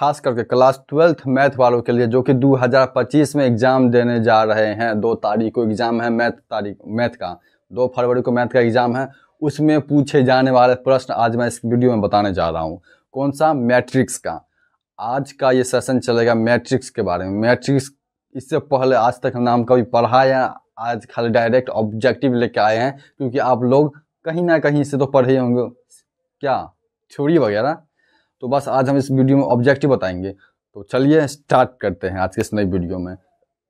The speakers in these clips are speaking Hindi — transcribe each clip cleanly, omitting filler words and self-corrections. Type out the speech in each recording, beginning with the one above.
खास करके क्लास 12th मैथ वालों के लिए, जो कि 2025 में एग्ज़ाम देने जा रहे हैं। 2 तारीख को एग्ज़ाम है मैथ का 2 फरवरी को मैथ का एग्ज़ाम है। उसमें पूछे जाने वाले प्रश्न आज मैं इस वीडियो में बताने जा रहा हूँ। कौन सा? मैट्रिक्स का। आज का ये सेशन चलेगा मैट्रिक्स के बारे में। मैट्रिक्स इससे पहले आज तक हमने हम कभी पढ़ा या आज खाली डायरेक्ट ऑब्जेक्टिव लेके आए हैं, क्योंकि आप लोग कहीं ना कहीं से तो पढ़े होंगे क्या, थ्योरी वगैरह। तो बस आज हम इस वीडियो में ऑब्जेक्टिव बताएंगे। तो चलिए स्टार्ट करते हैं आज के इस नई वीडियो में।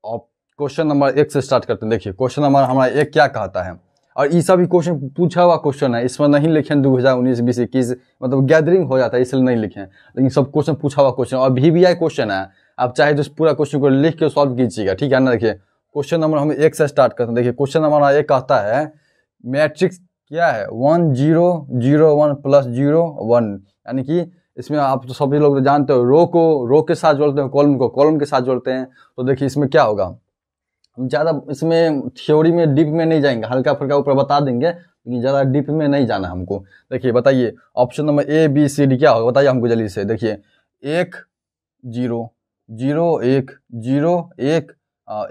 और क्वेश्चन नंबर 1 से स्टार्ट करते हैं। देखिए क्वेश्चन नंबर हमारा 1 क्या कहता है, और ये सभी क्वेश्चन पूछा हुआ क्वेश्चन है, इसमें नहीं लिखे 2019, 20, 21, मतलब गैदरिंग हो जाता है इसलिए नहीं लिखे, लेकिन सब क्वेश्चन पूछा हुआ क्वेश्चन और VVI क्वेश्चन है। आप चाहे तो इस पूरा क्वेश्चन को लिख के सॉल्व कीजिएगा, ठीक है ना। देखिए क्वेश्चन नंबर हम 1 से स्टार्ट करते हैं। देखिए क्वेश्चन नंबर 1 कहता है मैट्रिक्स क्या है, 1 0 0 1 प्लस 0 1, यानी कि इसमें आप तो सभी लोग जानते हो रो को रो के साथ जोड़ते हैं, कॉलम को कॉलम के साथ जोड़ते हैं। तो देखिए इसमें क्या होगा, हम ज़्यादा इसमें थ्योरी में डीप में नहीं जाएंगे, हल्का फुल्का ऊपर बता देंगे, लेकिन ज़्यादा डीप में नहीं जाना हमको। देखिए बताइए option number A B C D क्या होगा, बताइए हमको जल्दी से। देखिए 1 0 0 1 0 1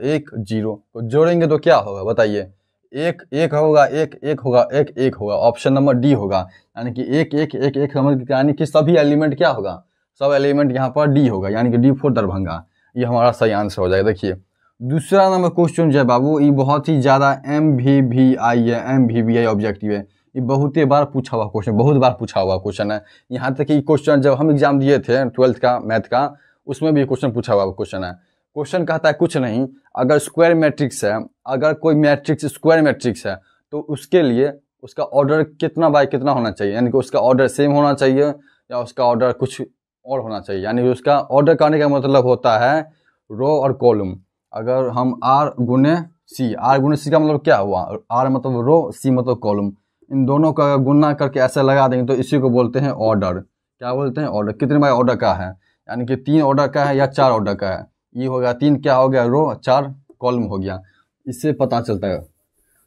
1 0 को जोड़ेंगे तो क्या होगा बताइए। 1 1 होगा, 1 1 होगा, 1 1 होगा। ऑप्शन नंबर D होगा, यानी कि 1 1 1 1 यानी कि सभी एलिमेंट क्या होगा, सब एलिमेंट यहाँ पर D होगा, यानी कि D फॉर दरभंगा। ये हमारा सही आंसर हो जाएगा। देखिए दूसरा नंबर क्वेश्चन जो है बाबू, ये बहुत ही ज़्यादा MVVI है, MVVI ऑब्जेक्टिव है। ये बहुत ही बार पूछा हुआ क्वेश्चन, बहुत बार पूछा हुआ क्वेश्चन है। यहाँ तक कि क्वेश्चन जब हम एग्जाम दिए थे 12th का मैथ का, उसमें भी क्वेश्चन पूछा हुआ क्वेश्चन है। क्वेश्चन कहता है कुछ नहीं, अगर स्क्वायर मैट्रिक्स है, अगर कोई मैट्रिक्स स्क्वायर मैट्रिक्स है तो उसके लिए उसका ऑर्डर कितना बाय कितना होना चाहिए, यानी कि उसका ऑर्डर सेम होना चाहिए या उसका ऑर्डर कुछ और होना चाहिए। यानी उसका ऑर्डर करने का मतलब होता है रो और कॉलम। अगर हम R गुने C, R गुने C का मतलब क्या हुआ, R मतलब रो, C मतलब कॉलम, इन दोनों का गुना करके ऐसे लगा देंगे तो इसी को बोलते हैं ऑर्डर। क्या बोलते हैं? ऑर्डर। कितने बाय ऑर्डर का है, यानी कि 3 ऑर्डर का है या 4 ऑर्डर का है। ये हो गया 3 क्या हो गया रो, 4 कॉलम हो गया, इससे पता चलता है।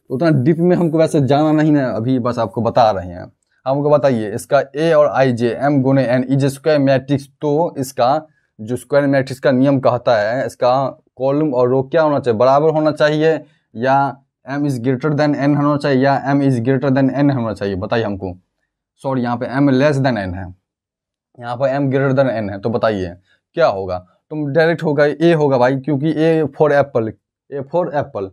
उतना डीप में हमको वैसे जाना नहीं है, अभी बस आपको बता रहे हैं। हमको बताइए इसका A और IJ M गुने N इज स्क्वायर मैट्रिक्स, तो इसका जो स्क्वायर मैट्रिक्स का नियम कहता है इसका कॉलम और रो क्या होना चाहिए, बराबर होना चाहिए, या M is greater than N होना चाहिए, या M is greater than N होना चाहिए। बताइए हमको। सॉरी यहाँ पे M लेस देन N है, यहाँ पर M ग्रेटर देन N है, तो बताइए क्या होगा। तुम डायरेक्ट होगा A होगा भाई, क्योंकि A for Apple, A for Apple,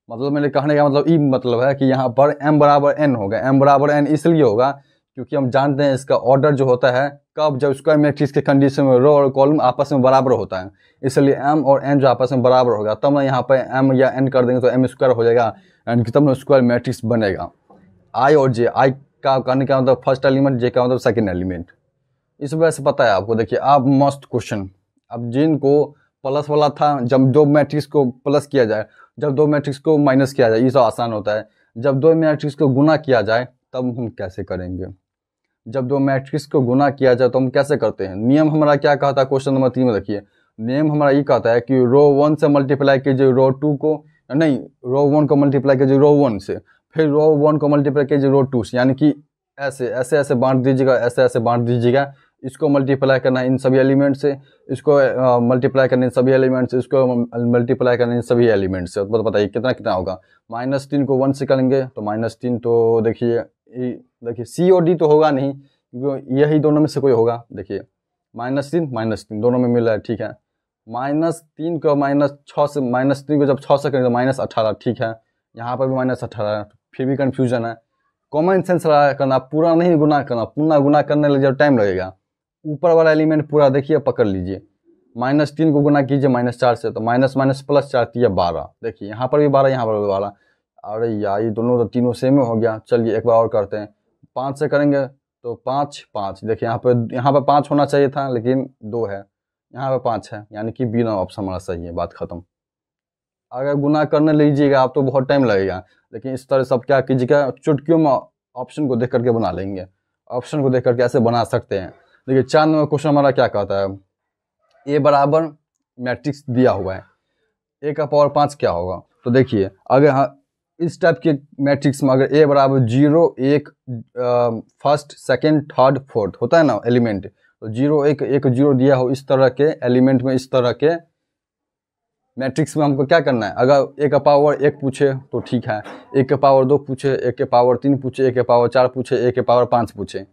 मतलब मेरे कहने का मतलब ये मतलब है कि यहाँ पर M बराबर N होगा। M बराबर N इसलिए होगा क्योंकि हम जानते हैं इसका ऑर्डर जो होता है कब, जब स्क्वायर मैट्रिक्स के कंडीशन में रो और कॉलम आपस में बराबर होता है, इसलिए M और N जो आपस में बराबर होगा तब ना यहाँ पर M या N कर देंगे तो M स्क्वायर हो जाएगा, यानी कि तब ना स्क्वायर मैट्रिक्स बनेगा। I और J, I का कहने का मतलब फर्स्ट एलिमेंट, J का मतलब सेकेंड एलिमेंट, इस वजह से पता है आपको। देखिए आप मस्त क्वेश्चन, अब जिनको प्लस वाला था, जब 2 मैट्रिक्स को प्लस किया जाए, जब 2 मैट्रिक्स को माइनस किया जाए, ये सब आसान होता है। जब 2 मैट्रिक्स को गुना किया जाए तब हम कैसे करेंगे, जब 2 मैट्रिक्स को गुना किया जाए तो हम कैसे करते हैं। नियम हमारा क्या कहता है, क्वेश्चन नंबर 3 में देखिए नियम हमारा ये कहता है कि रो 1 से मल्टीप्लाई कीजिए रो 2 को, नहीं रो 1 को मल्टीप्लाई कीजिए रो 1 से, फिर रो 1 को मल्टीप्लाई कीजिए रो 2 से, यानी कि ऐसे ऐसे ऐसे बांट दीजिएगा, ऐसे ऐसे बांट दीजिएगा। इसको मल्टीप्लाई करना है इन सभी एलिमेंट से, इसको मल्टीप्लाई करना इन सभी एलिमेंट से, इसको मल्टीप्लाई करना इन सभी एलिमेंट से। तो बताइए कितना कितना होगा। -3 को 1 से करेंगे तो -3, तो देखिए C और D तो होगा नहीं, क्योंकि यही दोनों में से कोई होगा। देखिए -3 दोनों में मिल रहा है, ठीक है। -3 को -6 से, -3 को जब 6 से करेंगे तो -18, ठीक है। यहाँ पर भी -18, फिर भी कन्फ्यूजन है। कॉमन सेंस रहा करना, पूरा नहीं गुना करना, पूरा गुना करने लगे जब टाइम लगेगा। ऊपर वाला एलिमेंट पूरा देखिए पकड़ लीजिए, -3 को गुना कीजिए -4 से, तो माइनस माइनस प्लस 4 3 12। देखिए यहाँ पर भी 12, यहाँ पर भी 12। अरे यार ये दोनों तो तीनों सेम हो गया। चलिए एक बार और करते हैं, 5 से करेंगे तो 5 5। देखिए यहाँ पर 5 होना चाहिए था लेकिन 2 है, यहाँ पर 5 है, यानी कि बी ना ऑप्शन हमारा सही है, बात खत्म। अगर गुना करने लीजिएगा आप तो बहुत टाइम लगेगा, लेकिन इस तरह सब क्या कीजिएगा, चुटकियों में ऑप्शन को देख करके बना लेंगे। ऑप्शन को देख करके ऐसे बना सकते हैं। देखिए 4 नंबर क्वेश्चन हमारा क्या कहता है, A बराबर मैट्रिक्स दिया हुआ है, A का पावर 5 क्या होगा। तो देखिए अगर इस टाइप के मैट्रिक्स में अगर A बराबर 0 1 फर्स्ट सेकंड थर्ड फोर्थ होता है ना एलिमेंट, तो 0 1 1 0 दिया हो इस तरह के एलिमेंट में, इस तरह के मैट्रिक्स में हमको क्या करना है। अगर ए का पावर 1 पूछे तो ठीक है, ए के पावर 2 पूछे, ए के पावर 3 पूछे, ए के पावर 4 पूछे, ए के पावर 5 पूछे,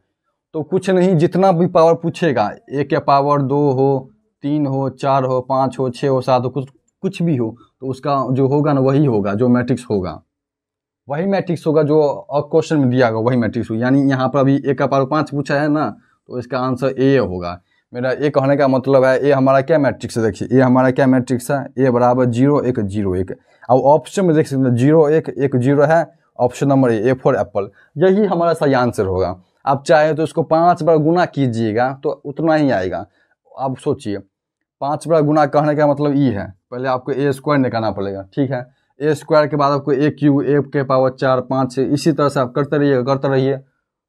तो कुछ नहीं, जितना भी पावर पूछेगा, ए के पावर 2 हो, 3 हो, 4 हो, 5 हो, 6 हो, 7 हो, कुछ भी हो, तो उसका जो होगा ना वही होगा, जो मैट्रिक्स होगा वही मैट्रिक्स होगा, जो क्वेश्चन में दिया होगा वही मैट्रिक्स होगा। यानी यहाँ पर अभी ए का पावर 5 पूछा है ना, तो इसका आंसर ए होगा। मेरा ए कहने का मतलब है, ए हमारा क्या मैट्रिक्स है, देखिए ए हमारा क्या मैट्रिक्स है, ए बराबर 0 1 0 1। अब ऑप्शन में देख सकते हैं 0 1 1 0 है, option number A for Apple, यही हमारा सही आंसर होगा। आप चाहे तो इसको 5 बार गुना कीजिएगा तो उतना ही आएगा। आप सोचिए 5 बार गुना कहने का मतलब ये है, पहले आपको ए स्क्वायर निकालना पड़ेगा, ठीक है। ए स्क्वायर के बाद आपको ए क्यू, ए के पावर 4 5 6, इसी तरह से आप करते रहिए,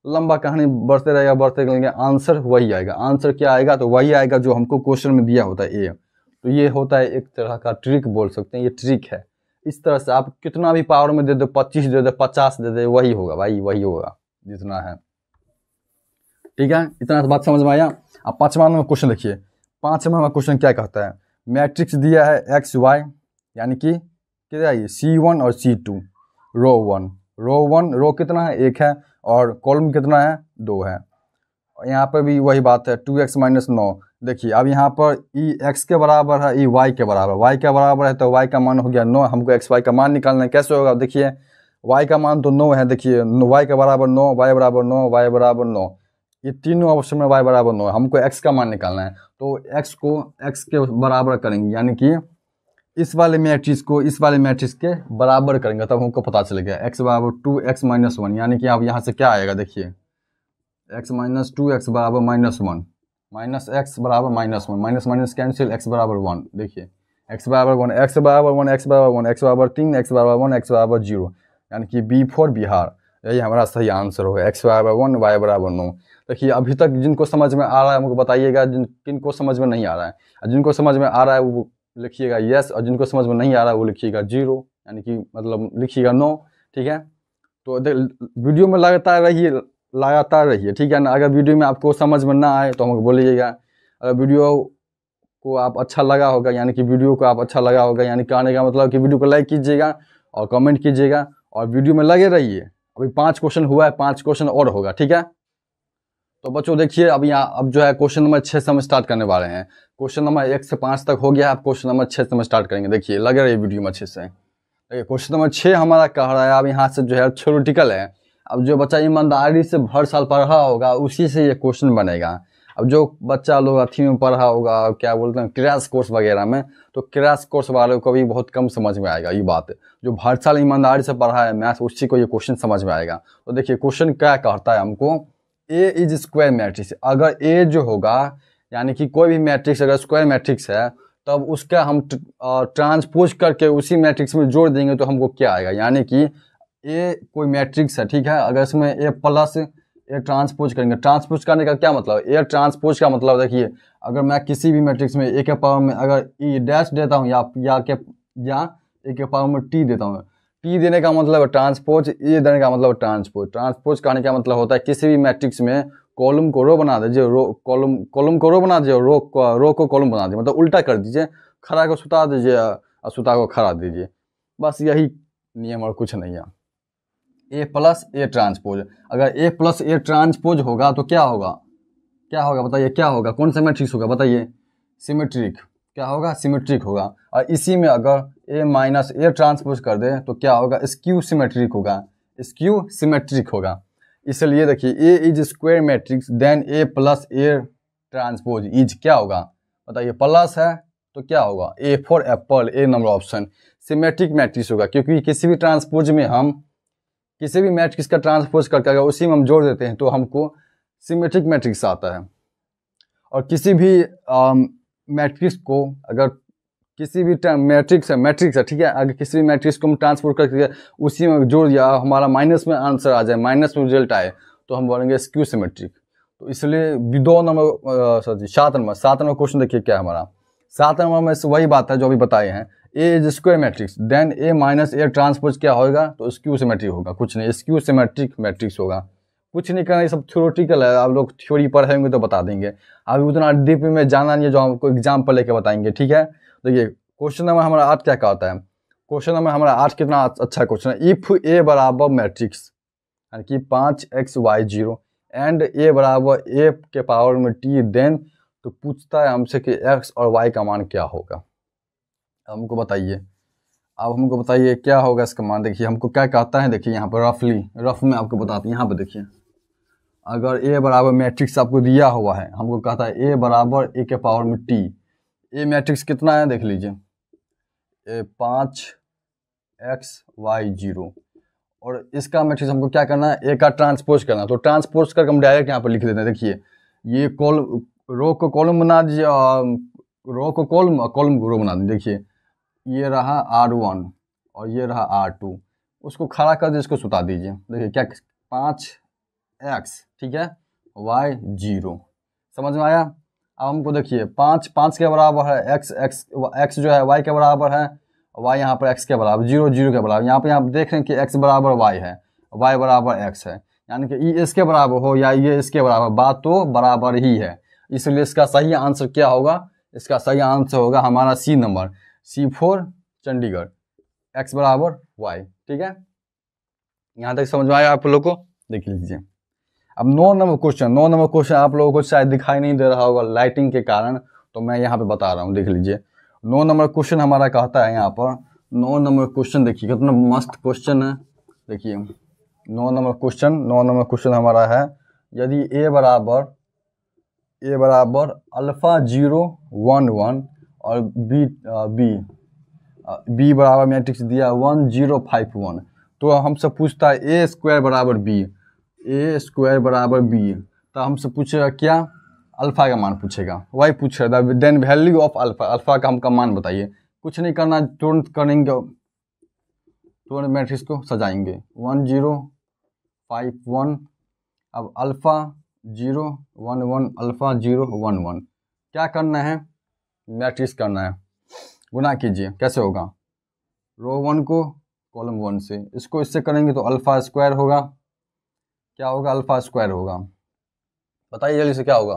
लंबा कहानी बढ़ते रहेगा, आंसर वही आएगा। आंसर क्या आएगा, तो वही आएगा जो हमको क्वेश्चन में दिया होता है ए। तो ये होता है एक तरह का ट्रिक बोल सकते हैं, ये ट्रिक है। इस तरह से आप कितना भी पावर में दे दो, 25 दे दो, 50 दे दे, वही होगा भाई, वही होगा जितना है, ठीक है। इतना तो बात समझ में आया। अब 5वां नंबर क्वेश्चन देखिए, 5वां क्वेश्चन क्या कहता है, मैट्रिक्स दिया है एक्स वाई, यानी कि क्या है C1 और C2, रो 1 रो कितना है 1 है, और कॉलम कितना है 2 है। और यहाँ पर भी वही बात है 2x - 9। देखिए अब यहाँ पर ई x के बराबर है, ई y के बराबर, y के बराबर है तो y का मान हो गया 9। हमको x y का मान निकालना है, कैसे होगा, देखिए y का मान तो 9 है, देखिए y के बराबर 9, y बराबर 9, y बराबर 9, ये तीनों ऑप्शन में y बराबर 9 है। हमको x का मान निकालना है, तो x को x के बराबर करेंगे, यानी कि इस वाले मैट्रिक्स को इस वाले मैट्रिक्स के बराबर करेंगे, तब हमको पता चलेगा x बराबर 2x - 1, यानी कि अब यहाँ से क्या आएगा, देखिए x - 2x बराबर -1, माइनस x बराबर -1, माइनस माइनस कैंसिल, x बराबर 1, देखिए x बराबर 1, x बराबर 1, x बराबर 1, x बराबर 3, x बराबर 1, x बराबर 0, यानी कि बी फॉर बिहार, यही हमारा सही आंसर होगा। x बराबर 1, y बराबर 9। देखिए अभी तक जिनको समझ में आ रहा है हमको बताइएगा, किनको समझ में नहीं आ रहा है। जिनको समझ में आ रहा है वो लिखिएगा यस, और जिनको समझ में नहीं आ रहा है वो लिखिएगा 0, यानी कि मतलब लिखिएगा नो, ठीक है। तो वीडियो में लगातार रहिए, ठीक है ना। अगर वीडियो में आपको समझ में ना आए तो हमको बोलिएगा। अगर वीडियो को आप अच्छा लगा होगा, यानी कि वीडियो को आप अच्छा लगा होगा, यानी कहने का मतलब कि वीडियो को लाइक कीजिएगा और कमेंट कीजिएगा और वीडियो में लगे रहिए। अभी 5 क्वेश्चन हुआ है, 5 क्वेश्चन और होगा, ठीक है। तो बच्चों देखिए अब जो है क्वेश्चन नंबर 6 से हम स्टार्ट करने वाले हैं। क्वेश्चन नंबर 1 से 5 तक हो गया, अब क्वेश्चन नंबर 6 से हम स्टार्ट करेंगे। देखिए लगे रहिए वीडियो में अच्छे से। देखिए क्वेश्चन नंबर 6 हमारा कह रहा है, अब यहाँ से जो है थ्योरेटिकल है। अब जो बच्चा ईमानदारी से हर साल पढ़ा होगा उसी से ये क्वेश्चन बनेगा। अब जो बच्चा लोग अथी में पढ़ा होगा, क्या बोलते हैं, क्रैश कोर्स वगैरह में, तो क्रैश कोर्स वालों को भी बहुत कम समझ में आएगा ये बात। जो हर साल ईमानदारी से पढ़ा है मैथ्स, उसी को ये क्वेश्चन समझ में आएगा। तो देखिए क्वेश्चन क्या कहता है हमको, ए इज स्क्वायर मैट्रिक्स। अगर ए जो होगा, यानी कि कोई भी मैट्रिक्स अगर स्क्वायर मैट्रिक्स है, तब उसका हम ट्रांसपोज करके उसी मैट्रिक्स में जोड़ देंगे तो हमको क्या आएगा। यानी कि ए कोई मैट्रिक्स है, ठीक है, अगर इसमें ए प्लस ए ट्रांसपोज करेंगे। ट्रांसपोज करने का क्या मतलब, ए ट्रांसपोज का मतलब देखिए, अगर मैं किसी भी मैट्रिक्स में ए के पावर में अगर ई डैश देता हूँ या ए के पावर में टी देता हूँ, टी देने का मतलब ट्रांसपोज, ए देने का मतलब ट्रांसपोज। ट्रांसपोज करने का मतलब होता है किसी भी मैट्रिक्स में कॉलम को रो बना दीजिए, कॉलम को रो बना दीजिए, रो को कॉलम बना दीजिए, मतलब उल्टा कर दीजिए, खड़ा को सुता दीजिए और सुता को खड़ा दीजिए, बस यही नियम और कुछ नहीं है। ए प्लस ए ट्रांसपोज, अगर ए प्लस ए ट्रांसपोज होगा तो क्या होगा, बताइए क्या होगा, कौन सा मैट्रिक्स होगा बताइए, सिमेट्रिक। क्या होगा, सिमेट्रिक होगा। और इसी में अगर ए माइनस ए ट्रांसपोज कर दे तो क्या होगा, स्क्यू सिमेट्रिक होगा, स्क्यू सिमेट्रिक होगा। इसलिए देखिए A is square matrix then A plus A transpose is क्या होगा बताइए, प्लस है तो क्या होगा, A for apple, A number option, symmetric matrix होगा। क्योंकि किसी भी ट्रांसपोज में हम किसी भी मैट्रिक्स का ट्रांसपोज करके अगर उसी में हम जोड़ देते हैं तो हमको सिमेट्रिक मैट्रिक्स आता है। और किसी भी मैट्रिक्स को अगर किसी भी मैट्रिक्स है, ठीक है, अगर किसी भी मैट्रिक्स को हम ट्रांसपोज करके उसी में जोड़ दिया, हमारा माइनस में आंसर आ जाए, माइनस में रिजल्ट आए, तो हम बोलेंगे स्क्यू सिमेट्रिक। तो इसलिए 7 नंबर क्वेश्चन देखिए क्या है हमारा। 7 नंबर में से वही बात है जो अभी बताए हैं, A is square matrix then A minus A transpose क्या होगा, तो स्क्यू सिमेट्रिक होगा, कुछ नहीं, स्क्यू सिमेट्रिक मैट्रिक्स होगा। कुछ नहीं करना, ये सब थ्योरेटिकल है, आप लोग थ्योरी पढ़ेंगे तो बता देंगे, अभी उतना डीप में जाना नहीं है जो हमको एग्जाम पर लेके बताएंगे, ठीक है। देखिए क्वेश्चन नंबर हमारा 8 क्या कहता है, क्वेश्चन नंबर हमारा 8 कितना अच्छा क्वेश्चन है। इफ ए बराबर मैट्रिक्स यानी कि 5x y0 एंड ए बराबर ए के पावर में t, देन तो पूछता है हमसे कि x और y का मान क्या होगा। हमको बताइए, अब हमको बताइए क्या होगा इसका मान। देखिए हमको क्या कहता है, देखिए यहाँ पर रफ में आपको बताते हैं। यहाँ पर देखिए अगर a बराबर मैट्रिक्स आपको दिया हुआ है, हमको कहता है a बराबर a के पावर में t, a मैट्रिक्स कितना है देख लीजिए, 5x y0 और इसका मैट्रिक्स हमको क्या करना है, ए का ट्रांसपोज करना। तो ट्रांसपोज करके हम डायरेक्ट यहाँ पर लिख देते हैं। देखिए ये रो को कॉलम बना दीजिए, रो को कॉलम और कॉलम को रो बना दीजिए। देखिए ये रहा R1 और ये रहा R2, उसको खड़ा कर दीजिए, इसको सुता दीजिए। देखिए क्या 5x, ठीक है, y0, समझ में आया। अब हमको देखिए 5 के बराबर है, x जो है y के बराबर है, y यहाँ पर x के बराबर, 0 0 के बराबर। यहाँ पे आप देख रहे हैं कि x बराबर y है, y बराबर x है, यानी कि ये इसके बराबर हो या ये इसके बराबर, बात तो बराबर ही है। इसलिए इसका सही आंसर क्या होगा, इसका सही आंसर होगा हमारा C number, C4 Chandigarh, x बराबर y, ठीक है। यहाँ तक समझ में आया आप लोग को। देख लीजिए अब 9 नंबर क्वेश्चन आप लोगों को शायद दिखाई नहीं दे रहा होगा लाइटिंग के कारण, तो मैं यहाँ पे बता रहा हूँ। देख लीजिए 9 नंबर क्वेश्चन हमारा कहता है यहाँ पर, 9 नंबर क्वेश्चन देखिए कितना मस्त क्वेश्चन है। देखिए 9 नंबर क्वेश्चन हमारा है, यदि a बराबर अल्फा 0 1 1 और b बराबर मैट्रिक्स दिया 1 0 5 1, तो हमसे पूछता है a स्क्वायर बराबर b, तो हमसे पूछेगा क्या, अल्फा का मान पूछेगा, वही पूछेगा देन वैल्यू ऑफ अल्फा का हमका मान बताइए। कुछ नहीं करना, तुरंत करेंगे, तुरंत मैट्रिक्स को सजाएंगे 1 0 5 1, अब अल्फा 0 1 1 अल्फा 0 1 1, क्या करना है, मैट्रिक्स करना है, गुना कीजिए। कैसे होगा, रो 1 को कॉलम 1 से, इसको इससे करेंगे तो अल्फा स्क्वायर होगा, क्या होगा, अल्फा स्क्वायर होगा। बताइए जल्दी से क्या होगा,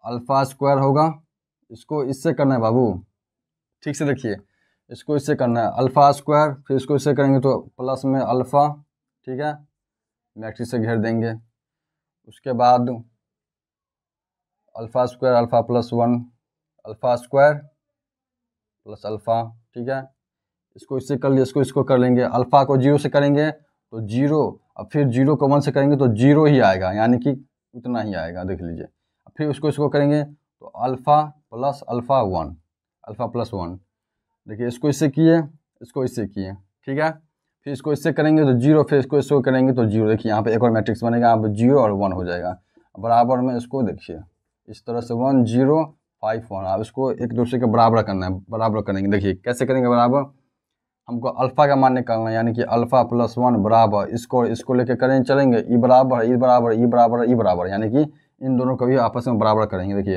अल्फा स्क्वायर होगा। इसको इससे करना है बाबू, ठीक से देखिए, इसको इससे करना है अल्फा स्क्वायर, फिर इसको इससे करेंगे तो प्लस में अल्फा, ठीक है, मैट्रिक्स से घेर देंगे। उसके बाद alpha square alpha plus 1, alpha square plus alpha, ठीक है, इसको इससे कर लिया, इसको कर लेंगे, अल्फा को 0 से करेंगे तो 0, अब फिर 0 को 1 से करेंगे तो 0 ही आएगा, यानी कि उतना ही आएगा। देख लीजिए फिर इसको करेंगे तो alpha plus alpha 1, alpha plus 1, देखिए इसको इससे किए, इसको इससे किए, ठीक है, फिर इसको इससे करेंगे तो 0, फिर इसको करेंगे तो 0। देखिए यहाँ पे एक और मैट्रिक्स बनेगा, यहाँ पे 0 और 1 हो जाएगा, बराबर में इसको देखिए इस तरह से 1 0 5 1। अब इसको एक दूसरे के बराबर करना है, बराबर करेंगे। देखिए कैसे करेंगे बराबर, हमको अल्फा का मान निकालना है, यानी कि अल्फा प्लस 1 बराबर इसको लेके करेंगे, चलेंगे ई बराबर, यानी कि इन दोनों को भी आपस में बराबर करेंगे। देखिए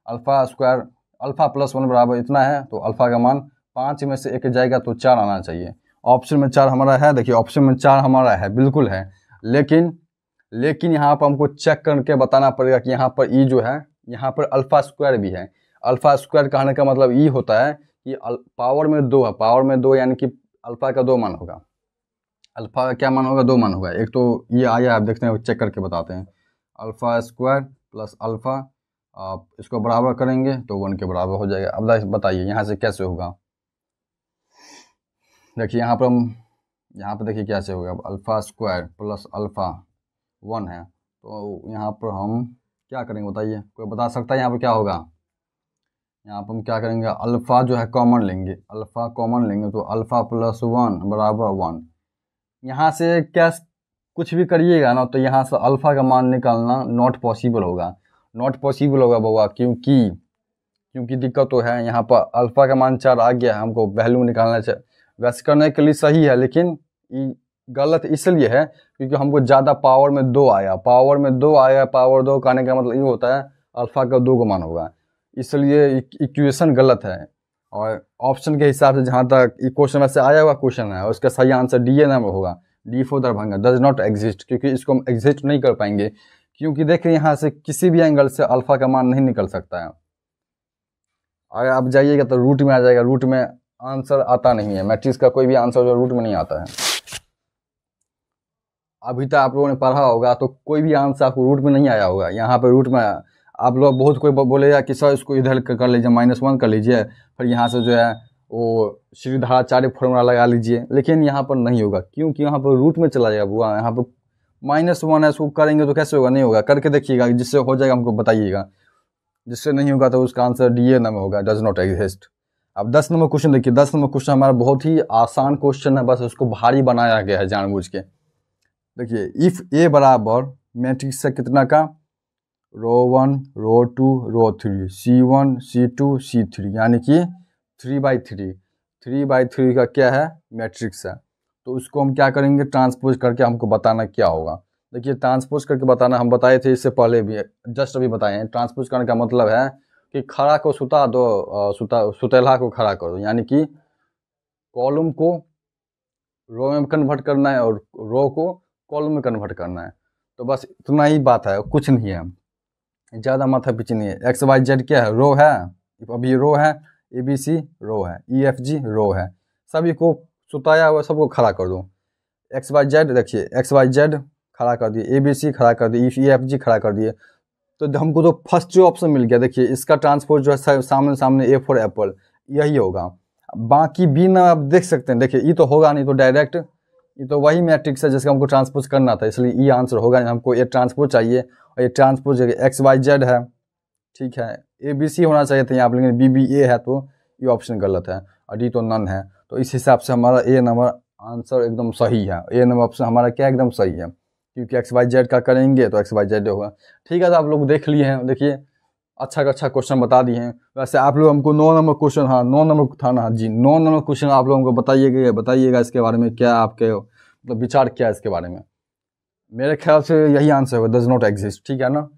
अल्फा स्क्वायर अल्फा प्लस 1 बराबर इतना है, तो अल्फा का मान 5 में से 1 जाएगा तो 4 आना चाहिए। ऑप्शन में 4 हमारा है, देखिए ऑप्शन में 4 हमारा है, बिल्कुल है, लेकिन यहाँ पर हमको चेक करके बताना पड़ेगा कि यहाँ पर ई जो है, यहाँ पर अल्फा स्क्वायर भी है। अल्फा स्क्वायर कहने का मतलब ई होता है कि पावर में 2 है, पावर में 2 यानी कि अल्फा का 2 मान होगा, अल्फा का क्या मान होगा, 2 मान होगा। एक तो ये आया, आप देखते हैं, चेक करके बताते हैं, अल्फा स्क्वायर प्लस अल्फा, आप इसको बराबर करेंगे तो 1 के बराबर हो जाएगा। अब बताइए यहाँ से कैसे होगा, देखिए यहाँ पर देखिए कैसे होगा, अल्फा स्क्वायर प्लस अल्फा 1 है, तो यहाँ पर हम क्या करेंगे बताइए, कोई बता सकता है यहाँ पर क्या होगा। यहाँ पर हम क्या करेंगे, अल्फ़ा जो है कॉमन लेंगे, अल्फ़ा कॉमन लेंगे तो अल्फ़ा प्लस 1 बराबर 1। यहाँ से क्या कुछ भी करिएगा ना, तो यहाँ से अल्फ़ा का मान निकालना नॉट पॉसिबल होगा बउआ, क्योंकि दिक्कत तो है। यहाँ पर अल्फ़ा का मान 4 आ गया है, हमको वैल्यू निकालना चाहिए। वैसे करने के लिए सही है, लेकिन गलत इसलिए है क्योंकि हमको ज़्यादा पावर में 2 आया, पावर 2 कहने का मतलब ये होता है अल्फ़ा का 2 का मान होगा, इसलिए इक्वेशन गलत है। और ऑप्शन के हिसाब से जहाँ तक क्वेश्चन में से आया हुआ क्वेश्चन है, उसका सही आंसर डी नंबर होगा, D for Darbhanga does not exist, क्योंकि इसको हम एग्जिस्ट नहीं कर पाएंगे, क्योंकि देखिए यहाँ से किसी भी एंगल से अल्फा का मान नहीं निकल सकता है। अगर आप जाइएगा तो रूट में आ जाएगा, रूट में आंसर आता नहीं है, मैट्रिक्स का कोई भी आंसर जो रूट में नहीं आता है। अभी तक आप लोगों ने पढ़ा होगा तो कोई भी आंसर आपको रूट में नहीं आया होगा, यहाँ पे रूट में आप लोग बहुत कोई बोलेगा कि सर इसको इधर कर लीजिए, -1 कर लीजिए, फिर यहाँ से जो है वो श्रीधराचार्य फॉर्मूला लगा लीजिए, लेकिन यहाँ पर नहीं होगा, क्योंकि यहाँ पर रूट में चला जाएगा बुआ। यहाँ पर -1 है, इसको करेंगे तो कैसे होगा, नहीं होगा, करके देखिएगा, जिससे हो जाएगा हमको बताइएगा, जिससे नहीं होगा तो उसका आंसर डी में होगा, डज नॉट एग्जिस्ट। अब 10 नंबर क्वेश्चन देखिए, 10 नंबर क्वेश्चन हमारा बहुत ही आसान क्वेश्चन है, बस उसको भारी बनाया गया है जानबूझ के। देखिए, इफ ए बराबर मैट्रिक्स है कितना का, रो 1 रो 2 रो 3 C1 C2 C3, यानी कि 3/3, 3/3 का क्या है, मैट्रिक्स है। तो उसको हम क्या करेंगे, ट्रांसपोज करके हमको बताना क्या होगा। देखिए, ट्रांसपोज करके बताना हम बताए थे इससे पहले भी, जस्ट अभी बताए हैं। ट्रांसपोज करने का मतलब है कि खड़ा को सुता दो, सुतेला को खड़ा कर दो, यानी कि कॉलम को रो में कन्वर्ट करना है और रो को कॉलम में कन्वर्ट करना है। तो बस इतना ही बात है, कुछ नहीं है, ज़्यादा माथा पीछे नहीं है। XYZ क्या है, रो है, अभी रो है, ABC रो है, EFG रो है, सभी को सुताया हुआ सबको खड़ा कर दो। XYZ देखिए, XYZ खड़ा कर दिए, ABC खड़ा कर दिए, EFG खड़ा कर दिए, तो हमको तो फर्स्ट जो ऑप्शन मिल गया। देखिए, इसका ट्रांसपोज जो है सामने सामने A फॉर एप्पल, यही होगा। बाकी B ना आप देख सकते हैं, देखिए ये तो होगा नहीं, तो डायरेक्ट ये तो वही मैट्रिक्स है जिसका हमको ट्रांसपोज करना था, इसलिए ये आंसर होगा नहीं, हमको ये ट्रांसपोज चाहिए, और ये ट्रांसपोज XYZ है, ठीक है, ABC होना चाहिए था यहाँ पर, लेकिन BBA है, तो ये ऑप्शन गलत है, और D तो नन है। तो इस हिसाब से हमारा A नंबर आंसर एकदम सही है, A नंबर ऑप्शन हमारा क्या एकदम सही है, क्योंकि XYZ का करेंगे तो XYZ होगा। ठीक है, तो आप लोग देख लिए हैं, देखिए अच्छा क्वेश्चन बता दिए हैं। वैसे आप लोग हमको 9 नंबर क्वेश्चन, हाँ 9 नंबर था ना जी, 9 नंबर क्वेश्चन आप लोगों को बताइएगा इसके बारे में क्या आपके मतलब विचार क्या है इसके बारे में। मेरे ख्याल से यही आंसर होगा, डज नॉट एग्जिस्ट, ठीक है ना।